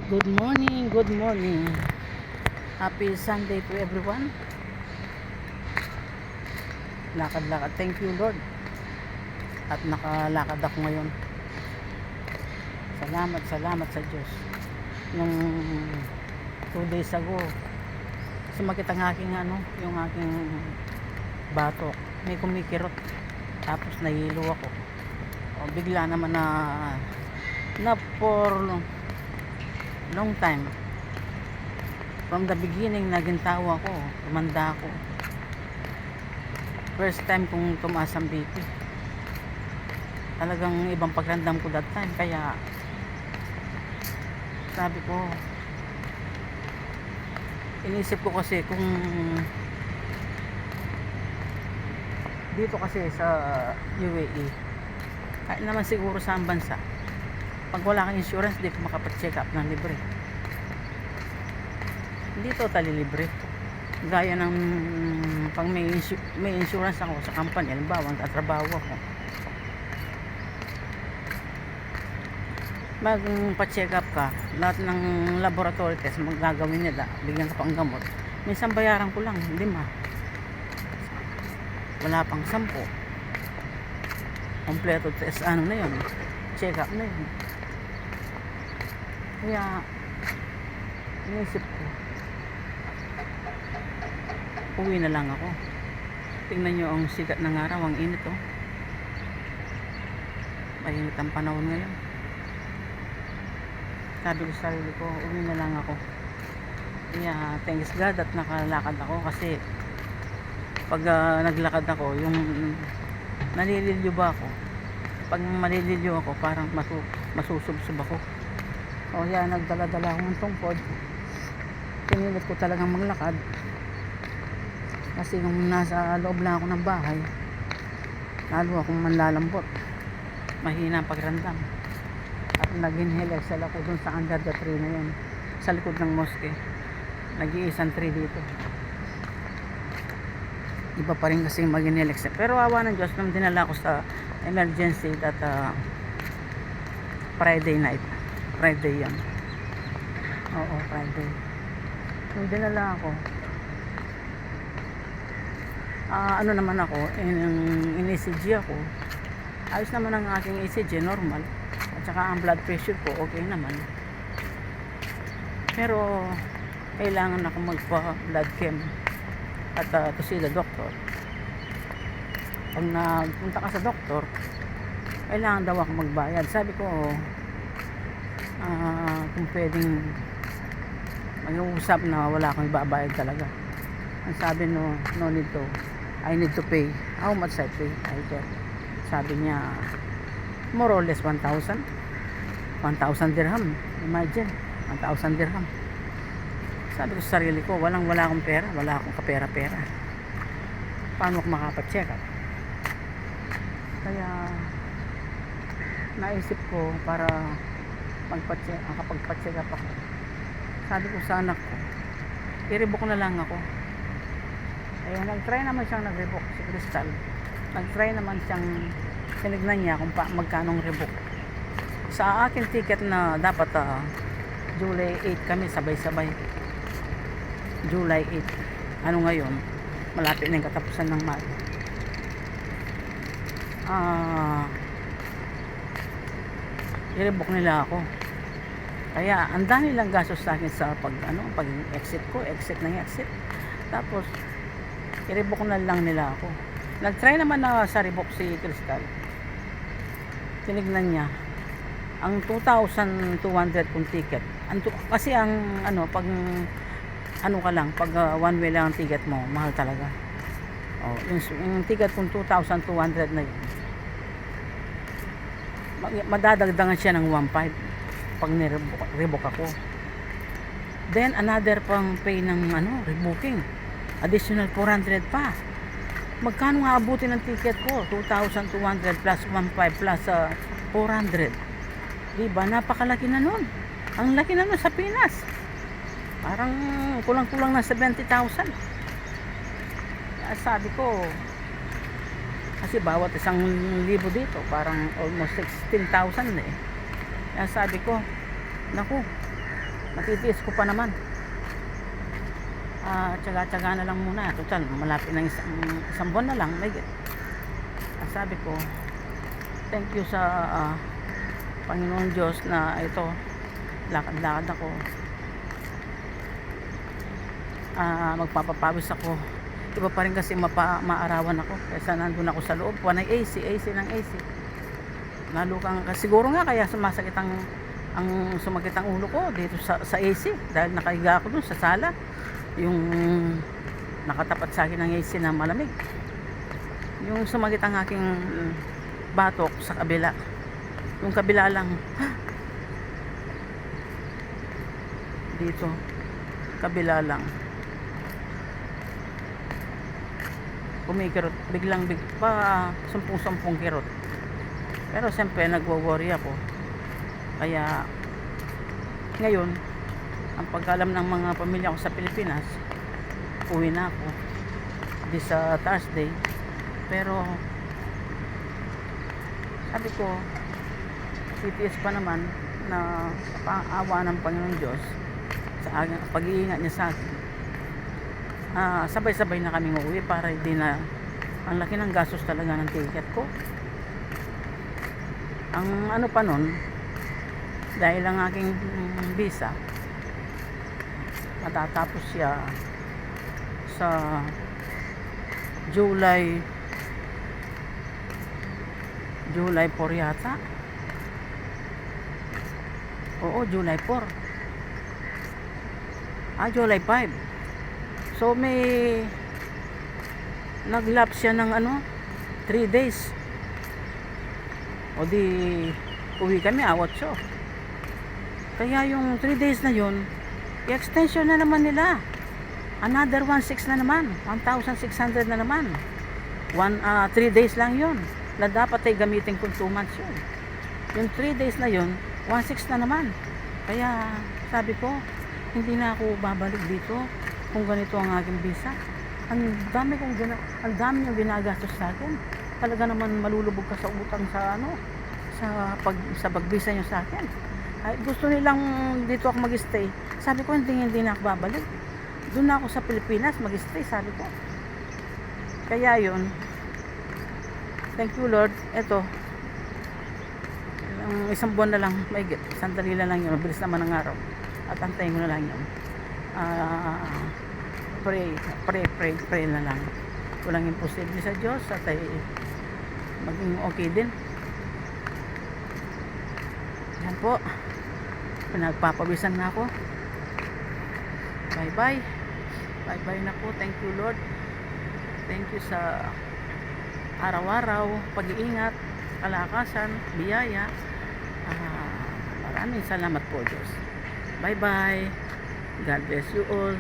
Good morning, good morning. Happy Sunday to everyone. Lakad-lakad. Thank you, Lord. At nakalakad ako ngayon. Salamat sa Diyos. Nung 2 days ago, sumakit ang aking yung aking batok. May kumikirot. Tapos nahilo ako. Bigla naman na for long time. From the beginning, nagintawa ako. Tumanda ako. First time kong tumaas ang BP. Talagang ibang pagramdam ko that time. Kaya sabi ko, inisip ko kasi kung dito kasi sa UAE, kahit naman siguro sa ang bansa, pag wala kang insurance, di ka makapag-check up ng libre. Hindi totally libre. Gaya ng pag may insurance ako sa company, halimbawa nagtatrabaho ako, magpa-check up ka, lahat ng laboratory test magagawin nila, bigyan ka pang gamot. Minsan bayaran ko lang 5, wala pang 10. Kompleto test, na yun, check up na yun. Kaya inisip ko, uwi na lang ako. Tingnan nyo ang sikat ng araw, ang init mainit ang panahon ngayon. Sabi ko sa sarili ko, uwi na lang ako. Kaya thanks God at nakalakad ako, kasi pag naglakad ako, yung nalililyo ba ako, pag malililyo ako, parang masusubsob ako. O yan, nagdala-dala ako ng tungkod. Pinilit ko talagang maglakad, kasi kung nasa loob lang ako ng bahay, lalo akong manlalambot, mahina ang pagramdam. At nag-inhale exhale ako dun sa under the tree na yun, sa likod ng mosque. Nag-iisang tree dito. Iba pa rin kasi mag-inhale exhale. Pero awa ng Diyos, nung dinala ko sa emergency at Friday night. Friday yan. Oo, Friday. Nung dinala ako, naman ako, in-ECG ako. Ayos naman ang aking ECG, normal. At saka ang blood pressure ko, okay naman. Pero kailangan ako magpa-blood chem at to see the doctor. Pag nagpunta ka sa doktor, kailangan daw ako magbayad. Sabi ko, kung pwedeng mag-uusap na wala akong ibabayad talaga. Ang sabi, no need to, I need to pay. How much I pay? I get. Sabi niya, more or less 1,000 dirham. Imagine, 1,000 dirham. Sabi ko sa sarili ko, wala akong pera, wala akong kapera-pera. Paano ako makapag-check up? Kaya naisip ko, para kapag-check up ako, sabi ko sa anak ko, i-rebook na lang ako. Ayun, nag-try naman siyang nag-rebook, si Crystal. Nag-try naman siyang, tinignan niya kung magkanong rebook. Sa akin ticket na dapat July 8 kami, sabay-sabay. July 8. Ano ngayon? Malapit na yung katapusan ng Mayo. I-rebook nila ako. Kaya ang dami lang gastos sa akin sa pag exit ko, exit. Tapos i-rebook na lang nila ako. Nag-try naman na sa rebook si Crystal. Tinignan niya ang 2,200 kung ticket. Kasi ang pag ka lang, pag one way lang ang ticket mo, mahal talaga. Yung ticket kung 2,200 na yun, madadagdagan siya ng 1,500 pag ni-rebook ako. Then another pang pay ng rebooking, additional 400 pa. Magkano nga abutin ng ticket ko? 2,200 plus 1,500 plus 400. Diba? Napakalaki na nun. Ang laki na nun sa Pinas. Parang kulang-kulang na 70,000. Sabi ko, kasi bawat 1,000 dito, parang almost 16,000 eh. Kaya sabi ko, naku, matitiis ko pa naman. Tsaga-tsaga na lang muna, total malapit na isang buwan na lang, may sabi ko thank you sa Panginoon Diyos na ito, lakad-lakad ako, magpapapawis ako. Iba pa rin kasi maarawan ako kaysa nandun ako sa loob, panay AC ng AC. Lalo kang, siguro nga kaya sumasakit ang sumakit ang ulo ko dito sa AC dahil nakahiga ako dun sa sala, yung nakatapat sa akin ng AC na malamig, yung sumakit ang aking batok sa kabila, yung kabila lang dito, kabila lang kumikirot, biglang pa 10 kirot. Pero siyempre nagwo-worry ako, kaya ngayon ang pagkalam ng mga pamilya ko sa Pilipinas, uwi na ako this Thursday. Pero sabi ko titiis pa naman na paawa ng Panginoon Diyos sa aking pag-iingat niya sa akin. Sabay-sabay na kaming uuwi para hindi na ang laki ng gastos talaga ng ticket ko. Ang ano pa nun, dahil ang aking visa matatapos siya sa July 4 yata. Oo, July 4. July 5. So may naglapse siya ng 3 days. O di uwi kami 8. Kaya yung 3 days na yun, i-extension na naman nila. Another 1,600 na naman. 1,600 na naman. 3 days lang yun. Na dapat ay gamitin kung 2 months yun. Yung 3 days na yun, 1,600 na naman. Kaya sabi ko, hindi na ako babalik dito kung ganito ang aking visa. Ang dami niyong ginagastos sa akin. Talaga naman malulubog ka sa utang sa pag-visa niyo sa akin. Ay, gusto nilang dito ako mag-stay. Sabi ko, hindi na ako babalik. Doon na ako sa Pilipinas mag-stay, sabi ko. Kaya yun, thank you Lord. Eto, isang buwan na lang, maigit, sandali na lang yun, mabilis naman ang araw, at antayin ko na lang yun. Pray na lang. Walang imposible sa Diyos, at ay maging okay din. Yan po, pinagpapawisan na ako. Bye bye na po. Thank you Lord, thank you sa araw-araw pag-iingat, kalakasan, biyaya. Maraming salamat po Diyos. Bye bye, God bless you all.